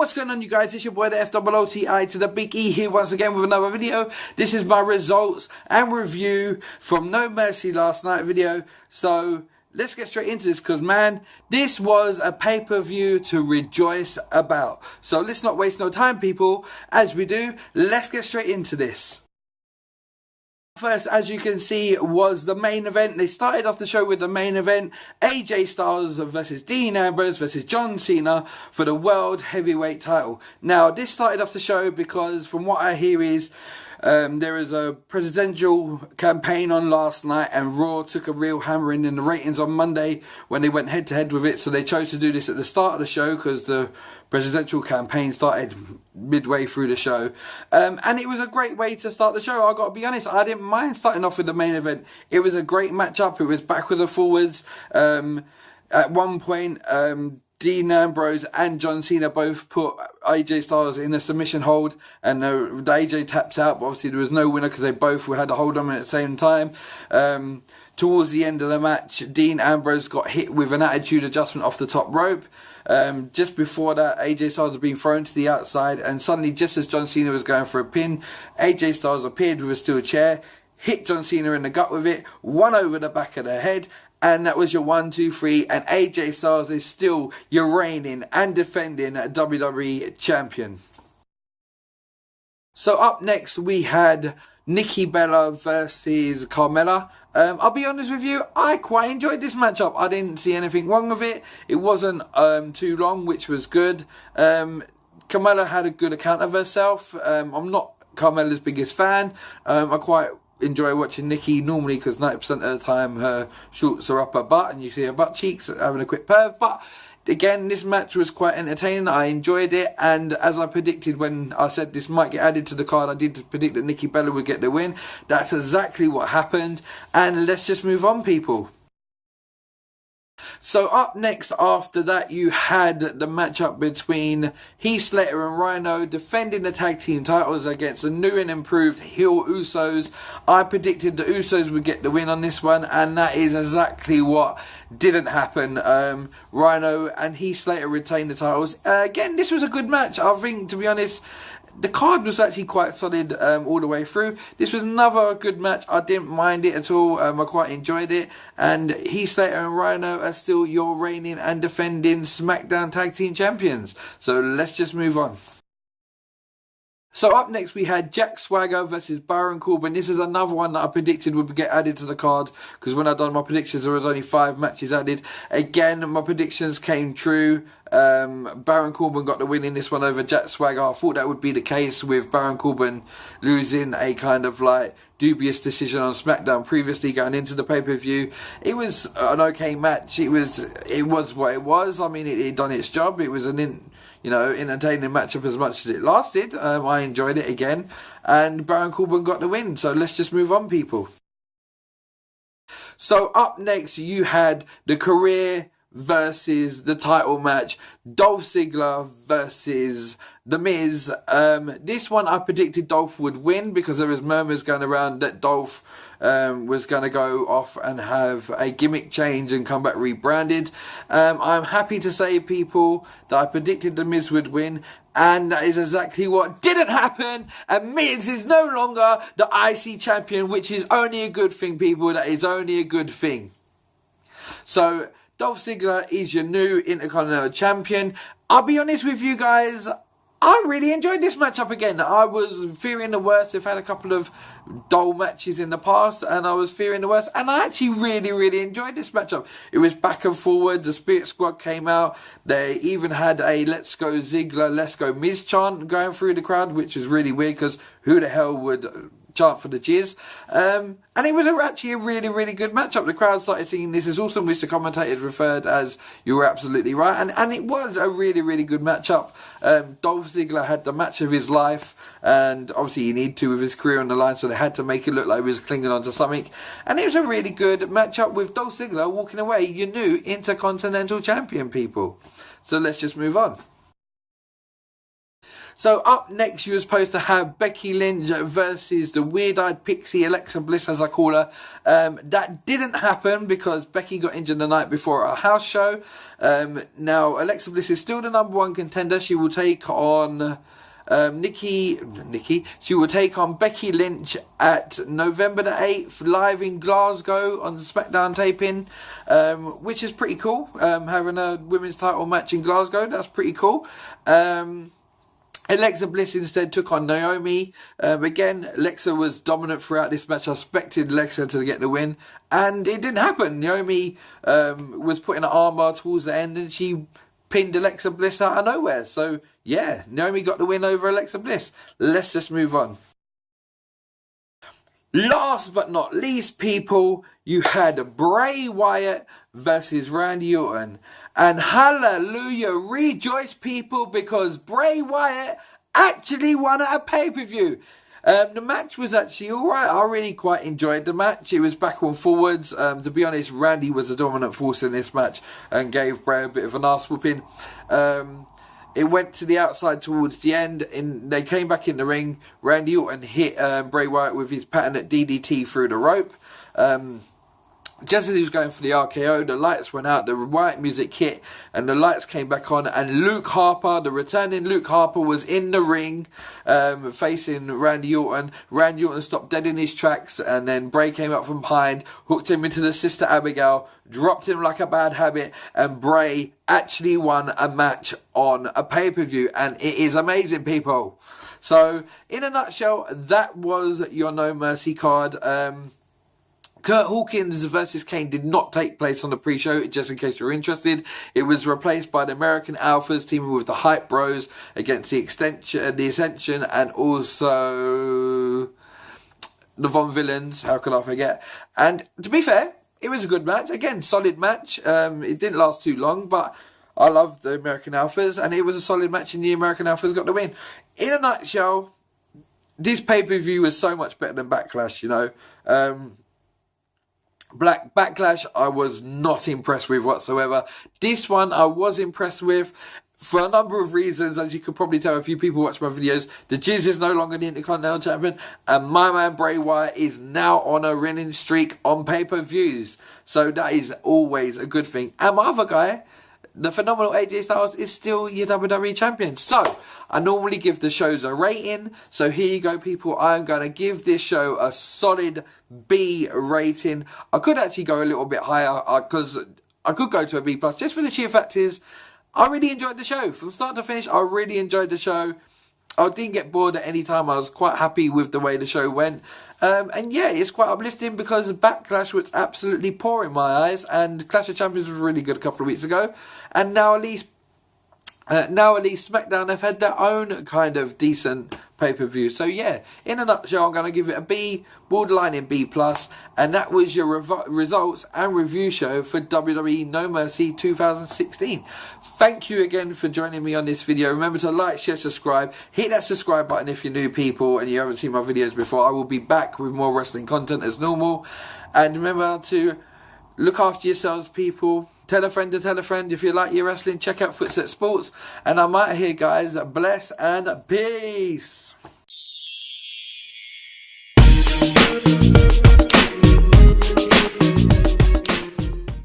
What's going on, you guys? It's your boy the FOOTI to the Big E here once again with another video. This is my results and review from No Mercy last night video. So let's get straight into this because, man, this was a pay-per-view to rejoice about. So let's not waste no time, people. As we do, let's get straight into this. First, as you can see, was the main event. They started off the show with the main event. AJ Styles versus Dean Ambrose versus John Cena for the World Heavyweight title. Now, this started off the show because from what I hear is there was a presidential campaign on last night and Raw took a real hammering in the ratings on Monday when they went head to head with it. So they chose to do this at the start of the show because the presidential campaign started midway through the show. And it was a great way to start the show. I got to be honest, I didn't mind starting off with the main event. It was a great matchup. It was backwards and forwards. At one point, Dean Ambrose and John Cena both put AJ Styles in a submission hold, and the AJ tapped out, but obviously there was no winner because they both had to hold on at the same time. Towards the end of the match, Dean Ambrose got hit with an attitude adjustment off the top rope. Just before that, AJ Styles had been thrown to the outside, and suddenly, just as John Cena was going for a pin, AJ Styles appeared with a steel chair, hit John Cena in the gut with it, one over the back of the head, and that was your 1, 2, 3, and AJ Styles is still your reigning and defending WWE champion. So up next we had Nikki Bella versus Carmella. I'll be honest with you, I quite enjoyed this matchup. I didn't see anything wrong with it. It wasn't too long, which was good. Carmella had a good account of herself. I'm not Carmella's biggest fan. I quite enjoy watching Nikki normally because 90% of the time her shorts are up her butt and you see her butt cheeks having a quick perv. But again, this match was quite entertaining. I enjoyed it, and as I predicted when I said this might get added to the card, I did predict that Nikki Bella would get the win. That's exactly what happened, and let's just move on, people. So up next after that, you had the matchup between Heath Slater and Rhino defending the tag team titles against the new and improved heel Usos. I predicted the Usos would get the win on this one, and that is exactly what didn't happen. Rhino and Heath Slater retained the titles. Again, this was a good match. I think, to be honest, the card was actually quite solid all the way through. This was another good match. I didn't mind it at all. I quite enjoyed it. And Heath Slater and Rhino are still your reigning and defending SmackDown Tag Team Champions. So let's just move on. So up next we had Jack Swagger versus Baron Corbin. This is another one that I predicted would get added to the card because when I done my predictions there was only 5 matches added. Again, my predictions came true. Baron Corbin got the win in this one over Jack Swagger. I thought that would be the case with Baron Corbin losing a kind of like dubious decision on SmackDown previously going into the pay-per-view. It was an okay match. It was what it was. I mean, it done its job. It was an entertaining matchup as much as it lasted. I enjoyed it again, and Baron Corbin got the win. So let's just move on, people. So up next you had the career versus the title match, Dolph Ziggler versus The Miz. This one I predicted Dolph would win because there was murmurs going around that Dolph was going to go off and have a gimmick change and come back rebranded. I'm happy to say, people, that I predicted The Miz would win, and that is exactly what didn't happen, and Miz is no longer the IC champion, which is only a good thing, people. That is only a good thing. So Dolph Ziggler is your new Intercontinental Champion. I'll be honest with you guys, I really enjoyed this matchup again. I was fearing the worst. They've had a couple of dull matches in the past, and I was fearing the worst. And I actually really, really enjoyed this matchup. It was back and forward. The Spirit Squad came out. They even had a Let's Go Ziggler, Let's Go Miz chant going through the crowd, which was really weird because who the hell would chant for the jizz? And it was actually a really, really good matchup. The crowd started singing "This is awesome," which the commentators referred as "You were absolutely right," and it was a really, really good matchup. Dolph Ziggler had the match of his life, and obviously he needed to with his career on the line, so they had to make it look like he was clinging on to something. And it was a really good matchup with Dolph Ziggler walking away your new Intercontinental Champion, people. So let's just move on. So up next, you were supposed to have Becky Lynch versus the weird-eyed pixie Alexa Bliss, as I call her. That didn't happen because Becky got injured the night before a house show. Now, Alexa Bliss is still the #1 contender. She will take on Nikki. She will take on Becky Lynch at November the 8th, live in Glasgow on the SmackDown taping, which is pretty cool. Having a women's title match in Glasgow, that's pretty cool. Alexa Bliss instead took on Naomi. Again, Alexa was dominant throughout this match. I expected Alexa to get the win, and it didn't happen. Naomi was putting an armbar towards the end, and she pinned Alexa Bliss out of nowhere. So, yeah, Naomi got the win over Alexa Bliss. Let's just move on. Last but not least, people, you had Bray Wyatt versus Randy Orton. And hallelujah, rejoice, people, because Bray Wyatt actually won at a pay-per-view. The match was actually alright. I really quite enjoyed the match. It was back and forwards. To be honest, Randy was a dominant force in this match and gave Bray a bit of an arse whooping. It went to the outside towards the end, and they came back in the ring. Randy Orton hit Bray Wyatt with his patented DDT through the rope. Just as he was going for the RKO, the lights went out, the Wyatt music hit, and the lights came back on, and Luke Harper, the returning Luke Harper, was in the ring, facing Randy Orton. Randy Orton stopped dead in his tracks, and then Bray came up from behind, hooked him into the Sister Abigail, dropped him like a bad habit, and Bray actually won a match on a pay-per-view, and it is amazing, people. So, in a nutshell, that was your No Mercy card. Kurt Hawkins versus Kane did not take place on the pre-show, just in case you're interested. It was replaced by the American Alphas teaming with the Hype Bros against the Ascension, and also the Von Villains. How could I forget? And to be fair, it was a good match. Again, solid match. It didn't last too long, but I love the American Alphas, and it was a solid match, and the American Alphas got the win. In a nutshell, this pay-per-view was so much better than Backlash, you know. Backlash, I was not impressed with whatsoever. This one, I was impressed with for a number of reasons. As you could probably tell, a few people watch my videos. The Jizz is no longer the Intercontinental Champion, and my man Bray Wyatt is now on a winning streak on pay-per-views. So that is always a good thing. And my other guy, the phenomenal AJ Styles, is still your WWE Champion. So, I normally give the shows a rating. So here you go, people. I'm going to give this show a solid B rating. I could actually go a little bit higher because I could go to a B+. Just for the sheer fact is, I really enjoyed the show. From start to finish, I really enjoyed the show. I didn't get bored at any time. I was quite happy with the way the show went. And yeah, it's quite uplifting because Backlash was absolutely poor in my eyes. And Clash of Champions was really good a couple of weeks ago. And now at least SmackDown have had their own kind of decent pay-per-view. So yeah, in a nutshell, I'm going to give it a B, borderline in B+. And that was your results and review show for WWE No Mercy 2016. Thank you again for joining me on this video. Remember to like, share, subscribe. Hit that subscribe button if you're new, people, and you haven't seen my videos before. I will be back with more wrestling content as normal. And remember to look after yourselves, people. Tell a friend to tell a friend. If you like your wrestling, check out Footstep Sports. And I'm out here, guys. Bless and peace.